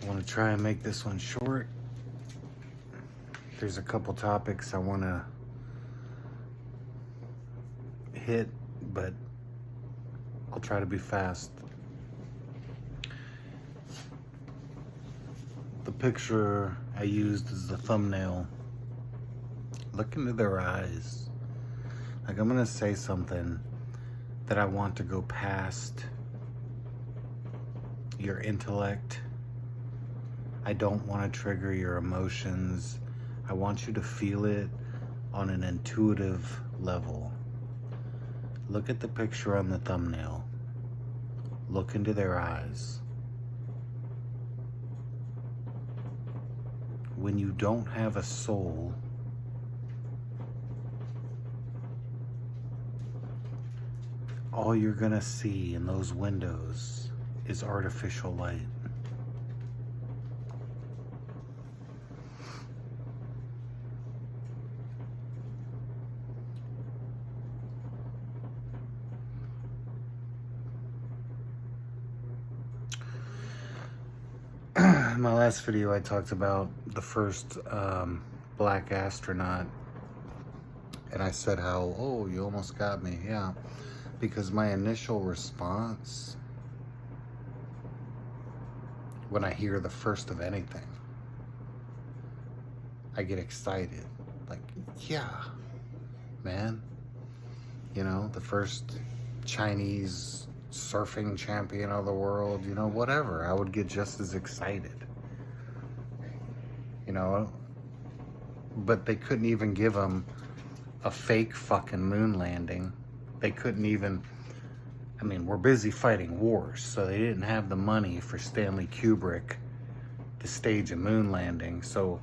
want to try and make this one short. There's a couple topics I want to hit, but I'll try to be fast. The picture I used as the thumbnail. Look into their eyes. Like, I'm going to say something that I want to go past your intellect. I don't want to trigger your emotions. I want you to feel it on an intuitive level. Look at the picture on the thumbnail. Look into their eyes. When you don't have a soul, all you're gonna see in those windows is artificial light. In my last video, I talked about the first black astronaut, and I said how, oh, you almost got me. Yeah, because my initial response when I hear the first of anything, I get excited. Like, yeah, man. You know, the first Chinese surfing champion of the world, you know, whatever. I would get just as excited. You know, but they couldn't even give him a fake fucking moon landing. They couldn't even, I mean, we're busy fighting wars, so they didn't have the money for Stanley Kubrick to stage a moon landing, so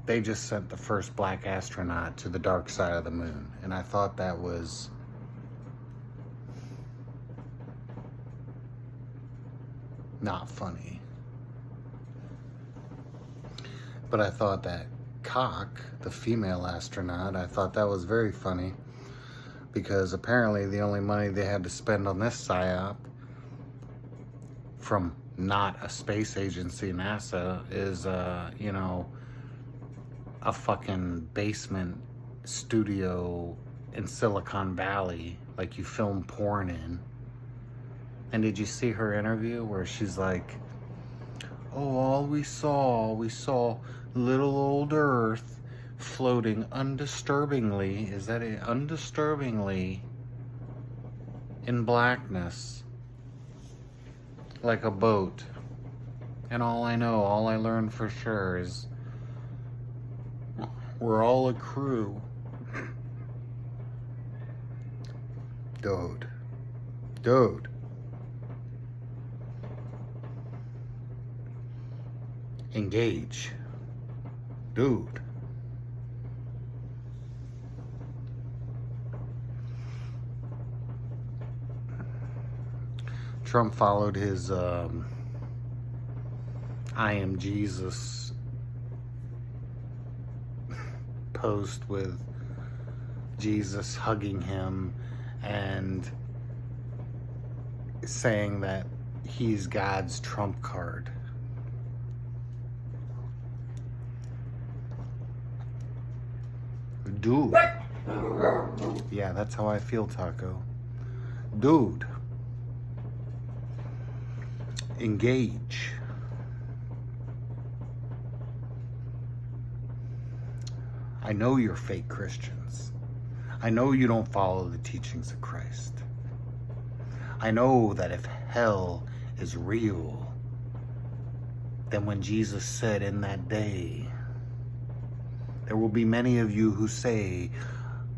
they just sent the first black astronaut to the dark side of the moon. And I thought that was not funny. But I thought that Cock, the female astronaut, I thought that was very funny, because apparently the only money they had to spend on this PSYOP from not a space agency, NASA, is, you know, a fucking basement studio in Silicon Valley, like you film porn in. And did you see her interview where she's like, oh, all we saw little old Earth floating undisturbingly, is that it? Undisturbingly in blackness, like a boat. And all I learned for sure is we're all a crew. Dude. Engage. Dude. Trump followed his I am Jesus post with Jesus hugging him and saying that he's God's trump card. Dude. Yeah, that's how I feel, Taco. Dude. Engage. I know you're fake Christians. I know you don't follow the teachings of Christ. I know that if hell is real, then when Jesus said in that day, there will be many of you who say,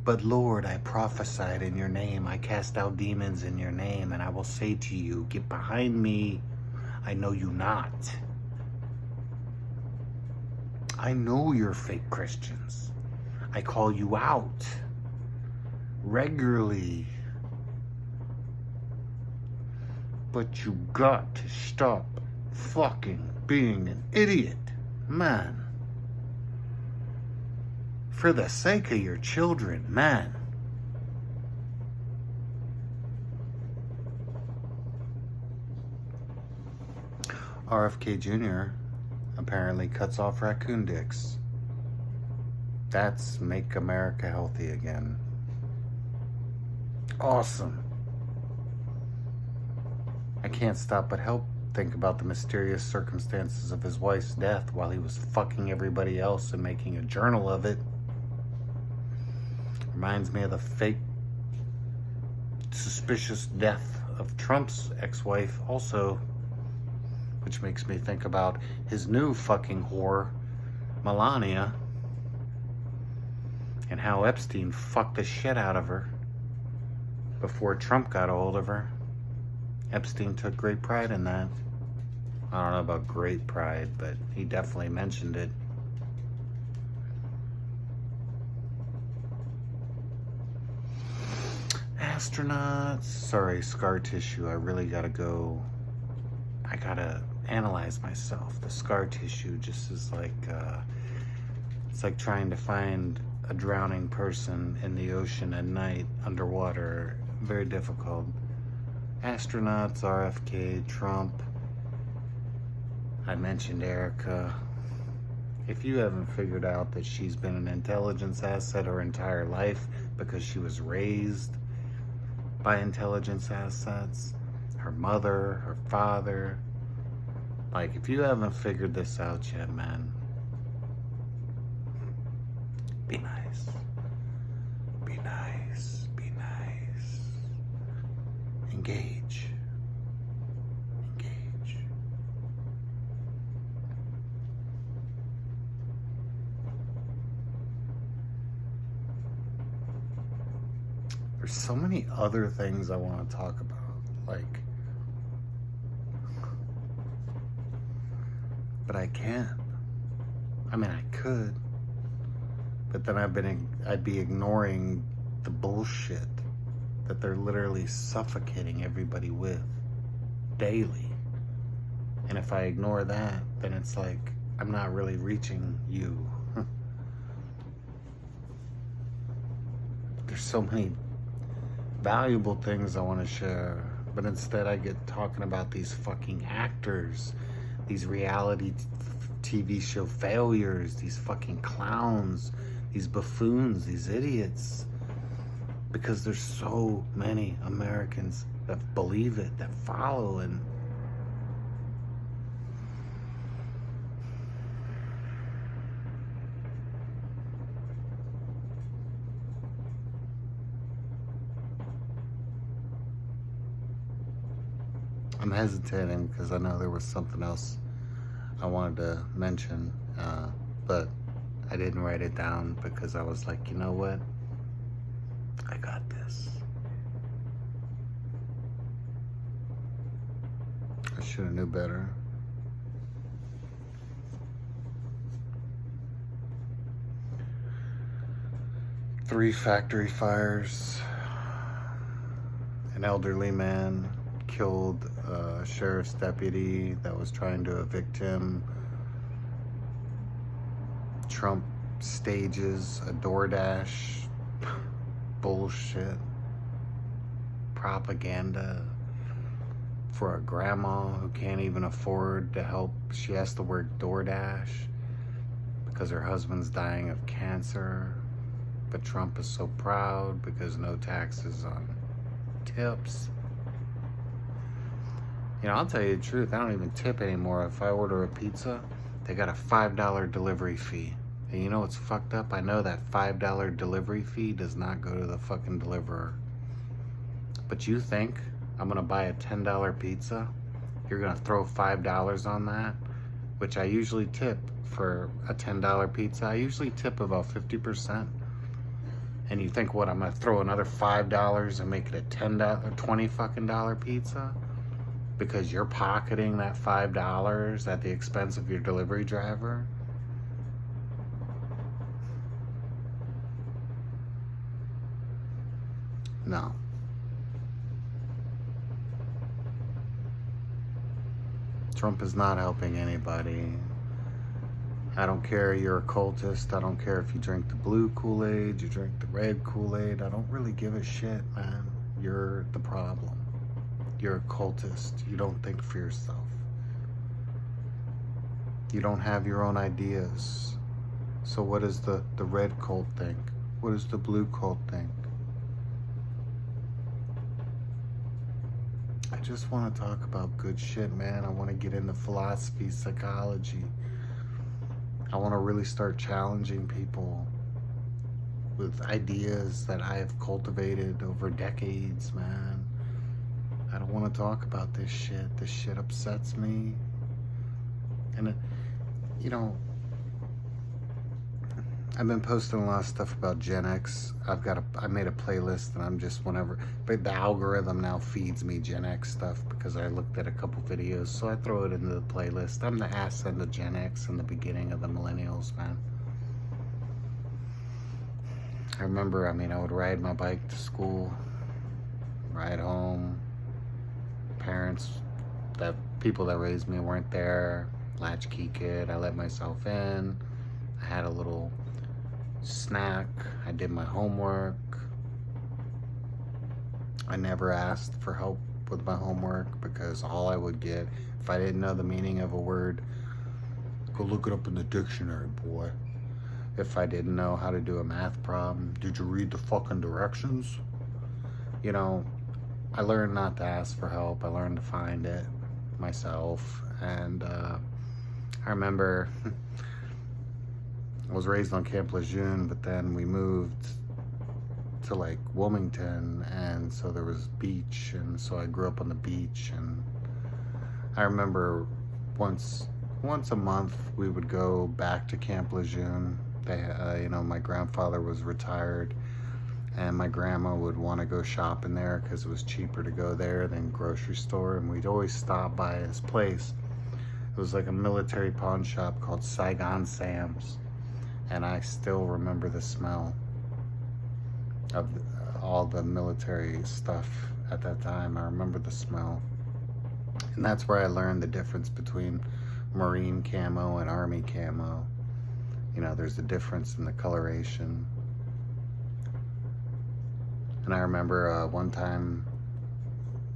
but Lord, I prophesied in your name. I cast out demons in your name. And I will say to you, get behind me. I know you not. I know you're fake Christians. I call you out regularly. But you got to stop fucking being an idiot, man. For the sake of your children, man. RFK Jr. apparently cuts off raccoon dicks. That's Make America Healthy Again. Awesome. I can't stop but think about the mysterious circumstances of his wife's death while he was fucking everybody else and making a journal of it. Reminds me of the fake, suspicious death of Trump's ex-wife also, which makes me think about his new fucking whore, Melania, and how Epstein fucked the shit out of her before Trump got a hold of her. Epstein took great pride in that. I don't know about great pride, but he definitely mentioned it. Astronauts. Sorry, scar tissue. I really gotta go. I gotta analyze myself. The scar tissue just is like, it's like trying to find a drowning person in the ocean at night, underwater. Very difficult. Astronauts, RFK, Trump. I mentioned Erica. If you haven't figured out that she's been an intelligence asset her entire life because she was raised by intelligence assets, her mother, her father, like, if you haven't figured this out yet, man, be nice. Be nice. Be nice. Engage. Engage. There's so many other things I want to talk about, like, but I can't. I mean, I could, but then I'd be ignoring the bullshit that they're literally suffocating everybody with daily. And if I ignore that, then it's like I'm not really reaching you. There's so many valuable things I want to share, but instead I get talking about these fucking actors, these reality TV show failures, these fucking clowns, these buffoons, these idiots, because there's so many Americans that believe it, that follow, and I'm hesitating because I know there was something else I wanted to mention, but I didn't write it down because I was like, you know what? I got this. I should have knew better. Three factory fires. An elderly man killed a sheriff's deputy that was trying to evict him. Trump stages a DoorDash bullshit propaganda for a grandma who can't even afford to help. She has to work DoorDash because her husband's dying of cancer. But Trump is so proud because no taxes on tips. You know, I'll tell you the truth, I don't even tip anymore. If I order a pizza, they got a $5 delivery fee. And you know what's fucked up? I know that $5 delivery fee does not go to the fucking deliverer. But you think I'm gonna buy a $10 pizza? You're gonna throw $5 on that? Which I usually tip for a $10 pizza. I usually tip about 50%. And you think what, I'm gonna throw another $5 and make it a $10, $20 fucking dollar pizza? Because you're pocketing that $5 at the expense of your delivery driver? No. Trump is not helping anybody. I don't care, you're a cultist. I don't care if you drink the blue Kool-Aid, you drink the red Kool-Aid. I don't really give a shit, man. You're the problem. You're a cultist. You don't think for yourself. You don't have your own ideas. So what does the red cult think? What does the blue cult think? I just want to talk about good shit, man. I want to get into philosophy, psychology. I want to really start challenging people with ideas that I have cultivated over decades, man. I don't want to talk about this shit. This shit upsets me. And, you know, I've been posting a lot of stuff about Gen X. I made a playlist, and I'm just but the algorithm now feeds me Gen X stuff because I looked at a couple videos, so I throw it into the playlist. I'm the ass end of Gen X and the beginning of the millennials, man. I remember, I would ride my bike to school, ride home. People that raised me weren't there. Latchkey kid, I let myself in. I had a little snack. I did my homework. I never asked for help with my homework because all I would get, if I didn't know the meaning of a word, go look it up in the dictionary, boy. If I didn't know how to do a math problem, did you read the fucking directions? You know, I learned not to ask for help. I learned to find it myself. And I remember I was raised on Camp Lejeune, but then we moved to like Wilmington, and so there was beach, and so I grew up on the beach. And I remember once a month we would go back to Camp Lejeune. My grandfather was retired, and my grandma would want to go shopping there because it was cheaper to go there than grocery store, and we'd always stop by his place. It was like a military pawn shop called Saigon Sam's, and I still remember the smell of all the military stuff at that time. I remember the smell, and that's where I learned the difference between Marine camo and Army camo. You know, there's a difference in the coloration. And I remember one time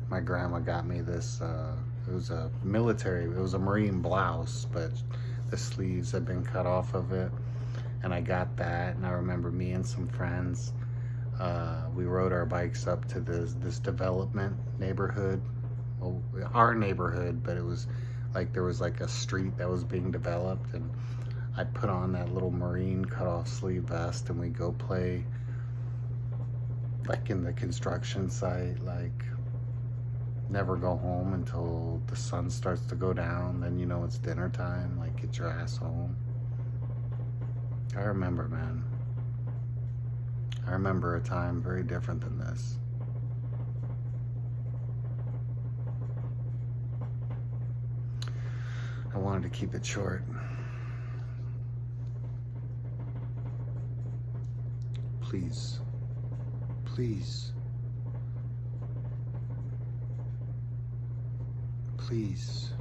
my grandma got me this, it was a Marine blouse, but the sleeves had been cut off of it. And I got that, and I remember me and some friends, we rode our bikes up to this development neighborhood. Well, our neighborhood, but it was like, there was like a street that was being developed, and I put on that little Marine cut-off sleeve vest, and we go play like in the construction site, like never go home until the sun starts to go down. Then you know it's dinner time, like get your ass home. I remember, man. I remember a time very different than this. I wanted to keep it short. Please, please, please.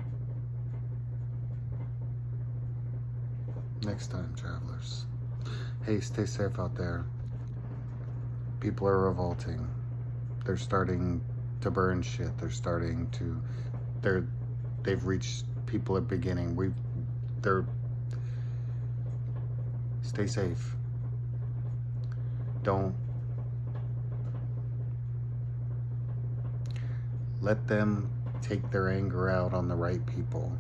Next time, travelers. Hey, stay safe out there. People are revolting. They're starting to burn shit. They've reached people at beginning. Stay safe. Don't let them take their anger out on the right people.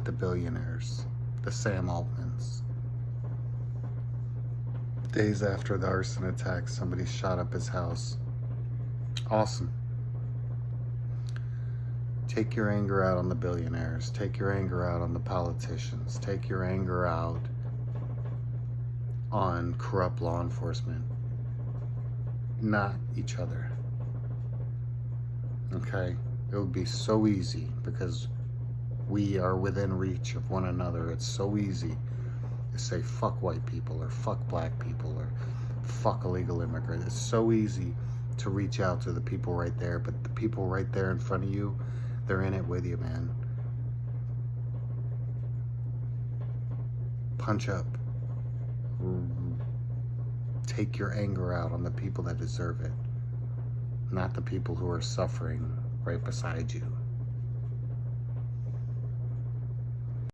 The billionaires, the Sam Altmans. Days after the arson attack, somebody shot up his house. Awesome. Take your anger out on the billionaires. Take your anger out on the politicians. Take your anger out on corrupt law enforcement, not each other. Okay? It would be so easy because we are within reach of one another. It's so easy to say fuck white people or fuck black people or fuck illegal immigrants. It's so easy to reach out to the people right there, but the people right there in front of you, they're in it with you, man. Punch up. Take your anger out on the people that deserve it, not the people who are suffering right beside you.